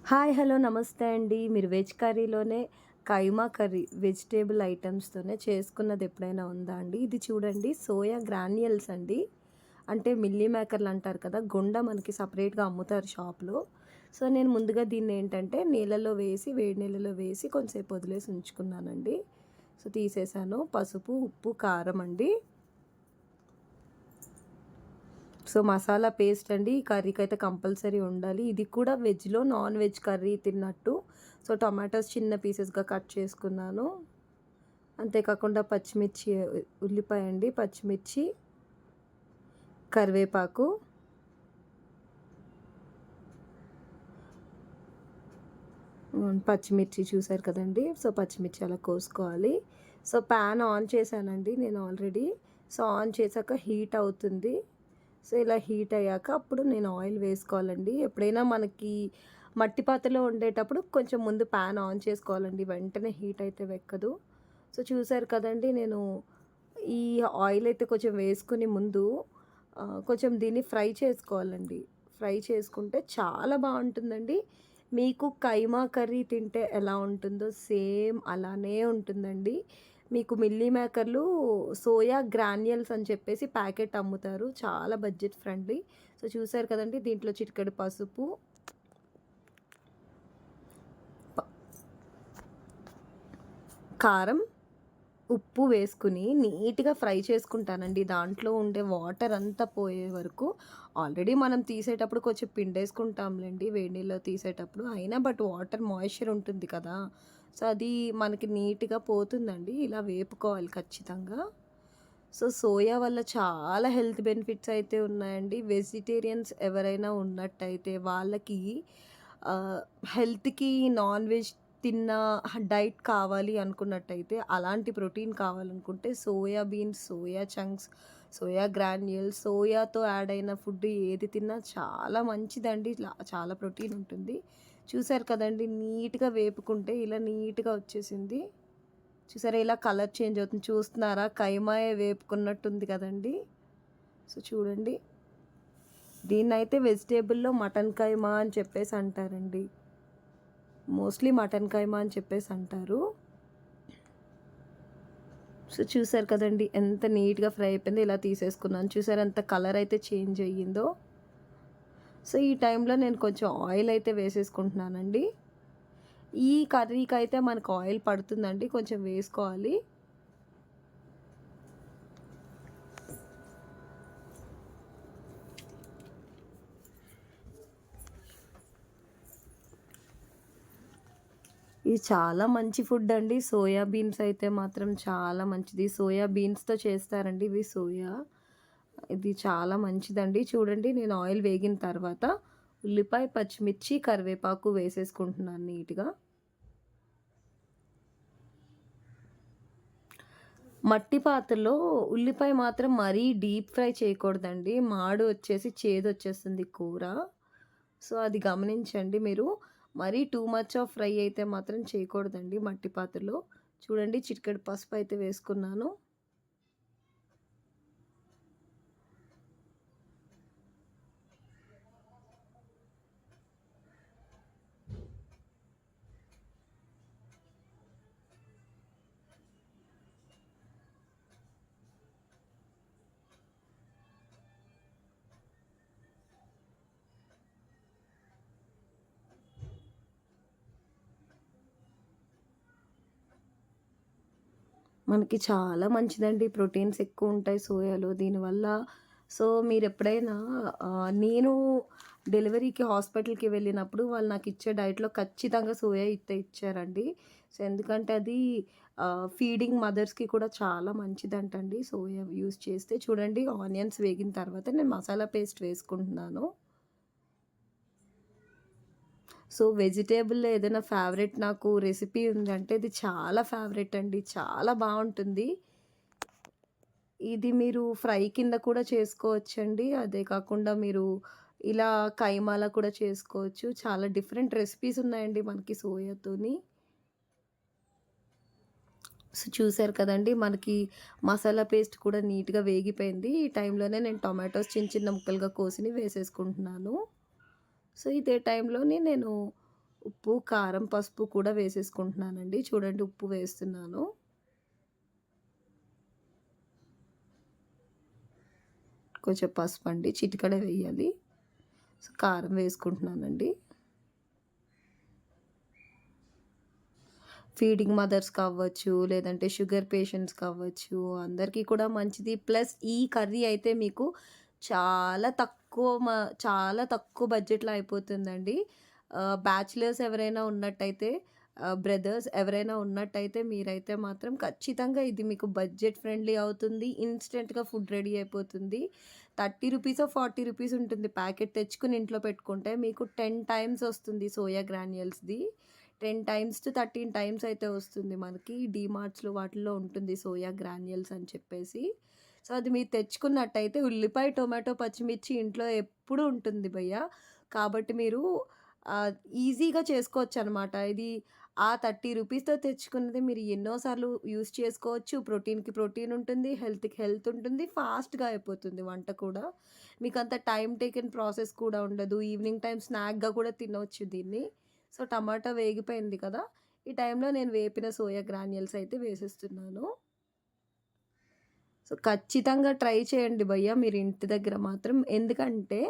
Hi! Hello! నమస్తే అండి. మీరు వెజ్ కర్రీలోనే కైమా కర్రీ వెజిటబుల్ ఐటెమ్స్‌తోనే చేసుకున్నది ఎప్పుడైనా ఉందా అండి? ఇది చూడండి సోయా గ్రాన్యూల్స్ అండి. అంటే మిల్లీ మేకర్లు అంటారు కదా! గుండ మనకి సెపరేట్‌గా అమ్ముతారు షాప్‌లో. సో, నేను ముందుగా దీన్నేంటంటే నీళ్ళలో వేసి వేడి నీళ్ళలో వేసి కొంతసేపు వదిలేసి ఉంచుకున్నానండి. సో, తీసేసాను. పసుపు, ఉప్పు, కారం అండి. సో, మసాలా పేస్ట్ అండి. ఈ కర్రీకైతే కంపల్సరీ ఉండాలి. ఇది కూడా వెజ్‌లో నాన్ వెజ్ కర్రీ తిన్నట్టు. సో, టొమాటోస్ చిన్న పీసెస్‌గా కట్ చేసుకున్నాను. అంతే కాకుండా పచ్చిమిర్చి, ఉల్లిపాయ అండి, పచ్చిమిర్చి, కరివేపాకు, పచ్చిమిర్చి చూసారు కదండీ! సో, పచ్చిమిర్చి అలా కోసుకోవాలి. సో, ప్యాన్ ఆన్ చేశానండి నేను ఆల్రెడీ. సో, ఆన్ చేశాక హీట్ అవుతుంది. సో, ఇలా హీట్ అయ్యాక అప్పుడు నేను ఆయిల్ వేసుకోవాలండి. ఎప్పుడైనా మనకి మట్టి పాత్రలో వండేటప్పుడు కొంచెం ముందు ప్యాన్ ఆన్ చేసుకోవాలండి. వెంటనే హీట్ అయితే వెక్కదు. సో, చూసారు కదండీ! నేను ఈ ఆయిల్ అయితే కొంచెం వేసుకుని ముందు కొంచెం దీన్ని ఫ్రై చేసుకోవాలండి. ఫ్రై చేసుకుంటే చాలా బావుంటుందండి. మీకు కైమా కర్రీ తింటే ఎలా ఉంటుందో సేమ్ అలానే ఉంటుందండి. మీకు మిల్లీ మేకర్లు సోయా గ్రాన్యూల్స్ అని చెప్పేసి ప్యాకెట్ అమ్ముతారు. చాలా బడ్జెట్ ఫ్రెండ్లీ. సో, చూసారు కదండీ! దీంట్లో చిటికెడు పసుపు, ప కారం, ఉప్పు వేసుకుని నీట్‌గా ఫ్రై చేసుకుంటానండి. దాంట్లో ఉండే వాటర్ అంతా పోయే వరకు. ఆల్రెడీ మనం తీసేటప్పుడు కొంచెం పిండేసుకుంటాంలెండి వేడి నీళ్ళలో తీసేటప్పుడు. అయినా బట్ వాటర్ మాయిశ్చర్ ఉంటుంది కదా! సో, అది మనకి నీట్‌గా పోతుందండి. ఇలా వేపుకోవాలి ఖచ్చితంగా. సో, సోయా వల్ల చాలా హెల్త్ బెనిఫిట్స్ అయితే ఉన్నాయండి. వెజిటేరియన్స్ ఎవరైనా ఉన్నట్టయితే వాళ్ళకి ఆహ్, హెల్త్‌కి నాన్ వెజ్ తిన్న డైట్ కావాలి అనుకున్నట్టయితే, అలాంటి ప్రోటీన్ కావాలనుకుంటే soya beans, soya chunks, soya granules, సోయాతో యాడ్ అయిన ఫుడ్ ఏది తిన్నా చాలా మంచిదండి. చాలా ప్రోటీన్ ఉంటుంది. చూసారు కదండీ! నీట్‌గా వేపుకుంటే ఇలా నీట్‌గా వచ్చేసింది. చూసారా ఇలా కలర్ చేంజ్ అవుతుంది. చూస్తున్నారా? కైమాయే వేపుకున్నట్టుంది కదండీ! సో, చూడండి. దీన్నైతే వెజిటబుల్‌లో మటన్ కైమా అని చెప్పేసి అంటారండి. మోస్ట్‌లీ మటన్ కైమా అని చెప్పేసి అంటారు. సో, చూసారు కదండీ! ఎంత నీట్‌గా ఫ్రై అయిపోయిందో ఇలా తీసేసుకున్నాను. చూసారా ఎంత కలర్ అయితే చేంజ్ అయ్యిందో. సో, ఈ టైంలో నేను కొంచెం ఆయిల్ అయితే వేసేసుకుంటున్నానండి. ఈ కర్రీకైతే మనకు ఆయిల్ పడుతుందండి. కొంచెం వేసుకోవాలి. ఇది చాలా మంచి ఫుడ్ అండి. సోయా బీన్స్ అయితే మాత్రం చాలా మంచిది. సోయా బీన్స్‌తో చేస్తారండి ఇవి సోయా. ఇది చాలా మంచిదండి. చూడండి నేను ఆయిల్ వేగిన తర్వాత ఉల్లిపాయ, పచ్చిమిర్చి, కరివేపాకు వేసేసుకుంటున్నాను నీట్‌గా. మట్టి పాత్రలో ఉల్లిపాయ మాత్రం మరీ డీప్ ఫ్రై చేయకూడదండి. మాడు వచ్చేసి చేదొచ్చేస్తుంది కూర. సో, అది గమనించండి మీరు. మరీ టూ మచ్ ఆఫ్ ఫ్రై అయితే మాత్రం చేయకూడదండి మట్టి పాత్రలో. చూడండి చిటికెడు పసుపయితే వేసుకున్నాను. మనకి చాలా మంచిదండి. ప్రోటీన్స్ ఎక్కువుంటాయి సోయాలో దీనివల్ల. సో, మీరెప్పుడైనా నేను డెలివరీకి హాస్పిటల్‌కి వెళ్ళినప్పుడు వాళ్ళు నాకిచ్చే డైట్‌లో ఖచ్చితంగా సోయా అయితే ఇచ్చారండి. సో, ఎందుకంటే అది ఫీడింగ్ మదర్స్‌కి కూడా చాలా మంచిదంటండి సోయా యూజ్ చేస్తే. చూడండి ఆనియన్స్ వేగిన తర్వాత నేను మసాలా పేస్ట్ వేసుకుంటున్నాను. సో, వెజిటబుల్‌లో ఏదైనా ఫేవరెట్ నాకు రెసిపీ ఉందంటే ఇది చాలా ఫేవరెట్ అండి. చాలా బావుంటుంది. ఇది మీరు ఫ్రై కింద కూడా చేసుకోవచ్చండి. అదే కాకుండా మీరు ఇలా కైమాలా కూడా చేసుకోవచ్చు. చాలా డిఫరెంట్ రెసిపీస్ ఉన్నాయండి మనకి సోయాతోని. సో, చూసారు కదండీ! మనకి మసాలా పేస్ట్ కూడా నీట్‌గా వేగిపోయింది. ఈ టైంలోనే నేను టొమాటోస్ చిన్న చిన్న ముక్కలుగా కోసినవి వేసేసుకుంటున్నాను. సో, ఇదే టైంలోనే నేను ఉప్పు, కారం, పసుపు కూడా వేసేసుకుంటున్నానండి. చూడండి ఉప్పు వేస్తున్నాను. కొంచెం పసుపండి చిటికెడ వేయాలి. సో, కారం వేసుకుంటున్నానండి. ఫీడింగ్ మదర్స్ కావచ్చు, లేదంటే షుగర్ పేషెంట్స్ కావచ్చు, అందరికీ కూడా మంచిది. ప్లస్ ఈ కర్రీ అయితే మీకు చాలా తక్కువ మ చాలా తక్కువ బడ్జెట్‌లో అయిపోతుందండి. బ్యాచిలర్స్ ఎవరైనా ఉన్నట్టయితే బ్రదర్స్ ఎవరైనా ఉన్నట్టయితే మీరైతే మాత్రం ఖచ్చితంగా ఇది మీకు బడ్జెట్ ఫ్రెండ్లీ అవుతుంది. ఇన్‌స్టంట్‌గా ఫుడ్ రెడీ అయిపోతుంది. రూ. 30 రూ. 40 ఉంటుంది ప్యాకెట్ తెచ్చుకొని ఇంట్లో పెట్టుకుంటే మీకు 10 టైమ్స్ వస్తుంది సోయా గ్రాన్యూల్స్‌ది. 10 టైమ్స్ టు 13 టైమ్స్ అయితే వస్తుంది మనకి. డీమార్ట్స్‌లో వాటిల్లో ఉంటుంది సోయా గ్రాన్యూల్స్ అని చెప్పేసి. సో, అది మీరు తెచ్చుకున్నట్టయితే ఉల్లిపాయ, టొమాటో, పచ్చిమిర్చి ఇంట్లో ఎప్పుడూ ఉంటుంది భయ్య. కాబట్టి మీరు ఈజీగా చేసుకోవచ్చనమాట. ఇది ఆ రూ. 30తో తెచ్చుకున్నది మీరు ఎన్నో సార్లు యూజ్ చేసుకోవచ్చు. ప్రోటీన్‌కి ప్రోటీన్ ఉంటుంది. హెల్త్‌కి హెల్త్ ఉంటుంది. ఫాస్ట్‌గా అయిపోతుంది వంట కూడా. మీకంత టైమ్ టేకెన్ ప్రాసెస్ కూడా ఉండదు. ఈవినింగ్ టైమ్ స్నాక్‌గా కూడా తినొచ్చు దీన్ని. సో, టమాటా వేగిపోయింది కదా! ఈ టైంలో నేను వేపిన సోయా గ్రాన్యూల్స్ అయితే వేసేస్తున్నాను. సో, ఖచ్చితంగా ట్రై చేయండి భయ్య మీరు ఇంటి దగ్గర మాత్రం. ఎందుకంటే,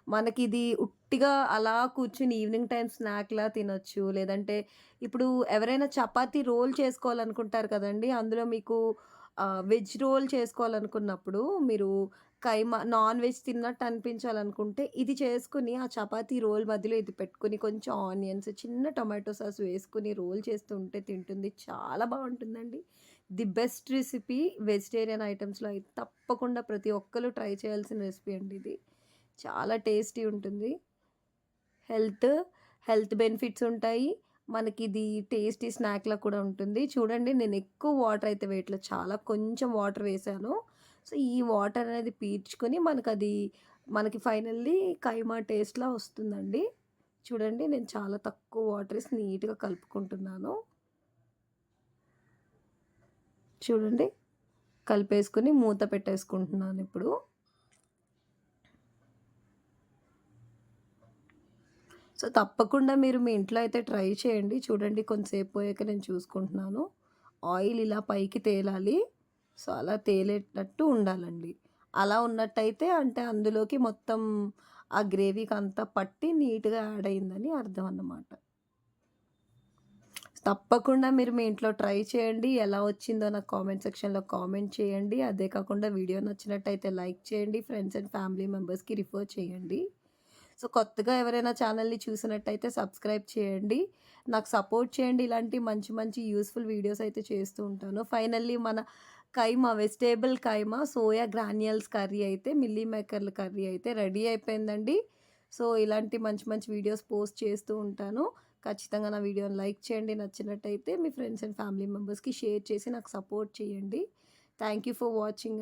మనకిది ఉట్టిగా అలా కూర్చొని ఈవినింగ్ టైమ్ స్నాక్‌లా తినొచ్చు. లేదంటే ఇప్పుడు ఎవరైనా చపాతీ రోల్ చేసుకోవాలనుకుంటారు కదండీ! అందులో మీకు వెజ్ రోల్ చేసుకోవాలనుకున్నప్పుడు మీరు నాన్ వెజ్ తిన్నట్టు అనిపించాలనుకుంటే, ఇది చేసుకొని ఆ చపాతీ రోల్ మధ్యలో ఇది పెట్టుకొని కొంచెం ఆనియన్స్, చిన్న టొమాటో సాస్ వేసుకొని రోల్ చేస్తూ ఉంటే తింటుంది. చాలా బావుంటుందండి. ది బెస్ట్ రెసిపీ వెజిటేరియన్ ఐటెమ్స్‌లో అయితే తప్పకుండా ప్రతి ఒక్కళ్ళు ట్రై చేయాల్సిన రెసిపీ అండి ఇది. చాలా టేస్టీ ఉంటుంది. హెల్త్, హెల్త్ బెనిఫిట్స్ ఉంటాయి. మనకిది టేస్టీ స్నాక్‌లా కూడా ఉంటుంది. చూడండి నేను ఎక్కువ వాటర్ అయితే వేయట్లేదు. చాలా కొంచెం వాటర్ వేశాను. సో, ఈ వాటర్ అనేది పీల్చుకొని మనకి ఫైనల్లీ కైమా టేస్ట్‌లా వస్తుందండి. చూడండి నేను చాలా తక్కువ వాటర్ ఏసి నీట్‌గా కలుపుకుంటున్నాను. చూడండి. కలిపేసుకొని మూత పెట్టేసుకుంటున్నానిప్పుడు. సో, తప్పకుండా మీరు మీ ఇంట్లో అయితే ట్రై చేయండి. చూడండి కొంతసేపు పోయాక నేను చూసుకుంటున్నాను. ఆయిల్ ఇలా పైకి తేలాలి. సో, అలా తేలేటట్టు ఉండాలండి. అలా ఉన్నట్టయితే అంటే అందులోకి మొత్తం ఆ గ్రేవీకంతా పట్టి నీట్‌గా యాడ్ అయిందని అర్థం అన్నమాట. తప్పకుండా మీరు మీ ఇంట్లో ట్రై చేయండి. ఎలా వచ్చిందో నాకు కామెంట్ సెక్షన్‌లో కామెంట్ చేయండి. అదే కాకుండా వీడియో నచ్చినట్టయితే లైక్ చేయండి. ఫ్రెండ్స్ అండ్ ఫ్యామిలీ మెంబర్స్‌కి రిఫర్ చేయండి. సో, కొత్తగా ఎవరైనా ఛానల్‌ని చూసినట్టయితే సబ్స్క్రైబ్ చేయండి. నాకు సపోర్ట్ చేయండి. ఇలాంటి మంచి మంచి యూజ్‌ఫుల్ వీడియోస్ అయితే చేస్తూ ఉంటాను. ఫైనల్లీ మన వెజిటబుల్ కైమా సోయా గ్రాన్యూల్స్ కర్రీ అయితే మిల్లీ మేకర్ల కర్రీ అయితే రెడీ అయిపోయిందండి. సో, ఇలాంటి మంచి మంచి వీడియోస్ పోస్ట్ చేస్తూ ఉంటాను. ఖచ్చితంగా నా వీడియోని లైక్ చేయండి. నచ్చినట్టయితే మీ ఫ్రెండ్స్ అండ్ ఫ్యామిలీ మెంబర్స్‌కి షేర్ చేసి నాకు సపోర్ట్ చేయండి. Thank you for watching.